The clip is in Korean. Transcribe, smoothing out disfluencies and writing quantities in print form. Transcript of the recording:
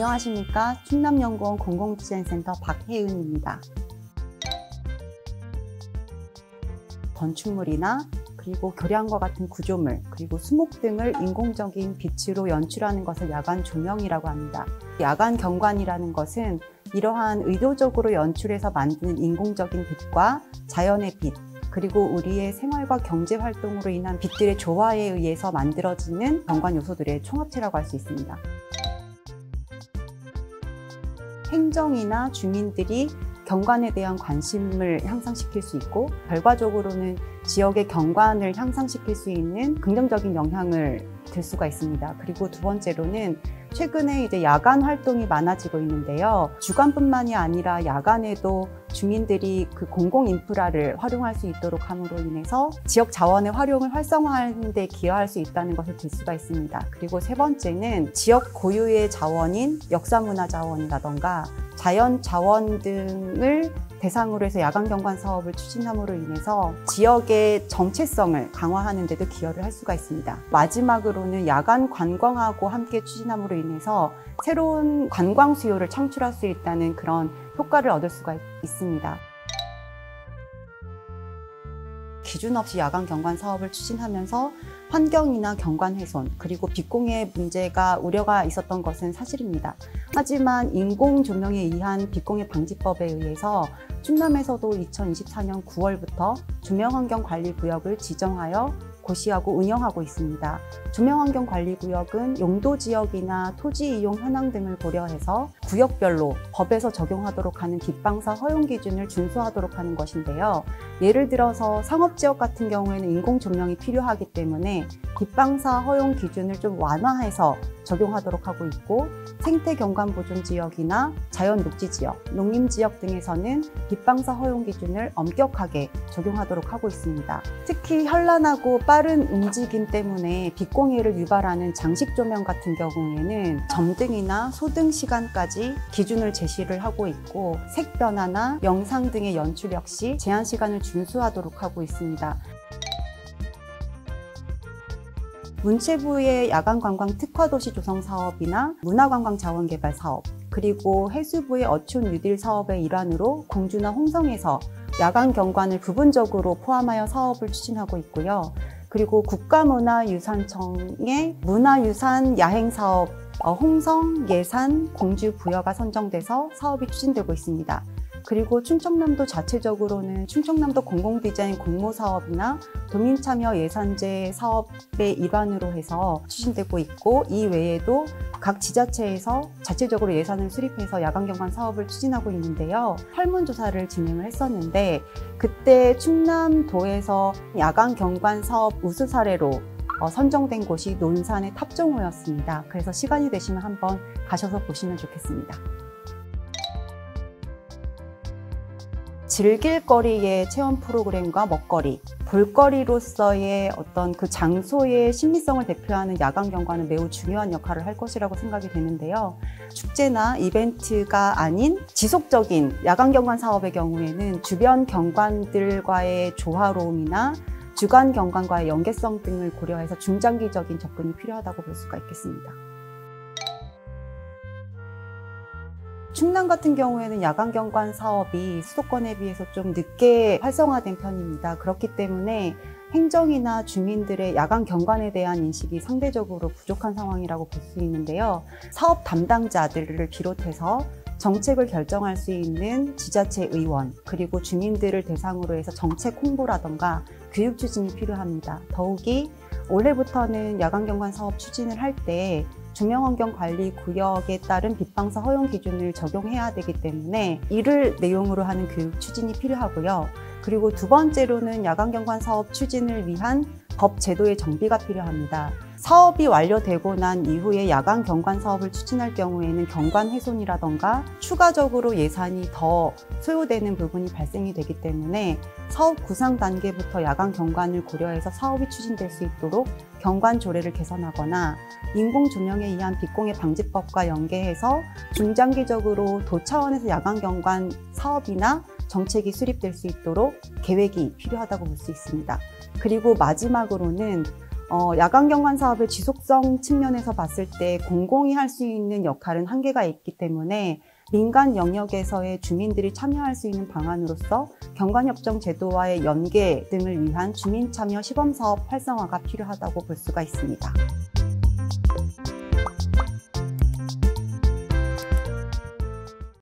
안녕하십니까. 충남연구원 공공디자인센터 박혜은입니다. 건축물이나 그리고 교량과 같은 구조물, 그리고 수목 등을 인공적인 빛으로 연출하는 것을 야간 조명이라고 합니다. 야간 경관이라는 것은 이러한 의도적으로 연출해서 만드는 인공적인 빛과 자연의 빛, 그리고 우리의 생활과 경제 활동으로 인한 빛들의 조화에 의해서 만들어지는 경관 요소들의 총합체라고 할 수 있습니다. 행정이나 주민들이 경관에 대한 관심을 향상시킬 수 있고, 결과적으로는 지역의 경관을 향상시킬 수 있는 긍정적인 영향을 줄 수가 있습니다. 그리고 두 번째로는 최근에 야간 활동이 많아지고 있는데요. 주간뿐만이 아니라 야간에도 주민들이 그 공공 인프라를 활용할 수 있도록 함으로 인해서 지역 자원의 활용을 활성화하는 데 기여할 수 있다는 것을 들 수가 있습니다. 그리고 세 번째는 지역 고유의 자원인 역사문화 자원이라던가 자연 자원 등을 대상으로 해서 야간 경관 사업을 추진함으로 인해서 지역의 정체성을 강화하는 데도 기여를 할 수가 있습니다. 마지막으로는 야간 관광하고 함께 추진함으로 인해서 새로운 관광 수요를 창출할 수 있다는 그런 효과를 얻을 수가 있습니다. 기준 없이 야간 경관 사업을 추진하면서 환경이나 경관 훼손, 그리고 빛공해 문제가 우려가 있었던 것은 사실입니다. 하지만 인공 조명에 의한 빛공해 방지법에 의해서 충남에서도 2024년 9월부터 조명환경관리구역을 지정하여 고시하고 운영하고 있습니다. 조명환경관리구역은 용도지역이나 토지이용 현황 등을 고려해서 구역별로 법에서 적용하도록 하는 빛방사 허용 기준을 준수하도록 하는 것인데요. 예를 들어서 상업지역 같은 경우에는 인공조명이 필요하기 때문에 빛방사 허용 기준을 좀 완화해서 적용하도록 하고 있고, 생태경관보존지역이나 자연녹지지역, 농림지역 등에서는 빛방사 허용 기준을 엄격하게 적용하도록 하고 있습니다. 특히 현란하고 빠른 움직임 때문에 빛공해를 유발하는 장식조명 같은 경우에는 점등이나 소등 시간까지 기준을 제시를 하고 있고, 색 변화나 영상 등의 연출 역시 제한 시간을 준수하도록 하고 있습니다. 문체부의 야간관광 특화도시 조성 사업이나 문화관광 자원개발 사업, 그리고 해수부의 어촌 뉴딜 사업의 일환으로 공주나 홍성에서 야간 경관을 부분적으로 포함하여 사업을 추진하고 있고요. 그리고 국가문화유산청의 문화유산 야행사업 홍성, 예산, 공주 부여가 선정돼서 사업이 추진되고 있습니다. 그리고 충청남도 자체적으로는 충청남도 공공디자인 공모사업이나 도민참여 예산제 사업의 일환으로 해서 추진되고 있고, 이 외에도 각 지자체에서 자체적으로 예산을 수립해서 야간경관 사업을 추진하고 있는데요. 설문조사를 진행을 했었는데 그때 충남도에서 야간경관 사업 우수 사례로 선정된 곳이 논산의 탑정호였습니다. 그래서 시간이 되시면 한번 가셔서 보시면 좋겠습니다. 즐길거리의 체험 프로그램과 먹거리, 볼거리로서의 어떤 그 장소의 심미성을 대표하는 야간 경관은 매우 중요한 역할을 할 것이라고 생각이 되는데요. 축제나 이벤트가 아닌 지속적인 야간 경관 사업의 경우에는 주변 경관들과의 조화로움이나 주간 경관과의 연계성 등을 고려해서 중장기적인 접근이 필요하다고 볼 수가 있겠습니다. 충남 같은 경우에는 야간 경관 사업이 수도권에 비해서 좀 늦게 활성화된 편입니다. 그렇기 때문에 행정이나 주민들의 야간 경관에 대한 인식이 상대적으로 부족한 상황이라고 볼 수 있는데요. 사업 담당자들을 비롯해서 정책을 결정할 수 있는 지자체 의원, 그리고 주민들을 대상으로 해서 정책 홍보라던가 교육 추진이 필요합니다. 더욱이 올해부터는 야간 경관 사업 추진을 할 때 조명환경관리구역에 따른 빛방사 허용 기준을 적용해야 되기 때문에 이를 내용으로 하는 교육 추진이 필요하고요. 그리고 두 번째로는 야간경관 사업 추진을 위한 법 제도의 정비가 필요합니다. 사업이 완료되고 난 이후에 야간 경관 사업을 추진할 경우에는 경관 훼손이라던가 추가적으로 예산이 더 소요되는 부분이 발생이 되기 때문에 사업 구상 단계부터 야간 경관을 고려해서 사업이 추진될 수 있도록 경관 조례를 개선하거나 인공 조명에 의한 빛공해 방지법과 연계해서 중장기적으로 도 차원에서 야간 경관 사업이나 정책이 수립될 수 있도록 계획이 필요하다고 볼 수 있습니다. 그리고 마지막으로는 야간 경관 사업의 지속성 측면에서 봤을 때 공공이 할 수 있는 역할은 한계가 있기 때문에 민간 영역에서의 주민들이 참여할 수 있는 방안으로서 경관협정 제도와의 연계 등을 위한 주민 참여 시범사업 활성화가 필요하다고 볼 수가 있습니다.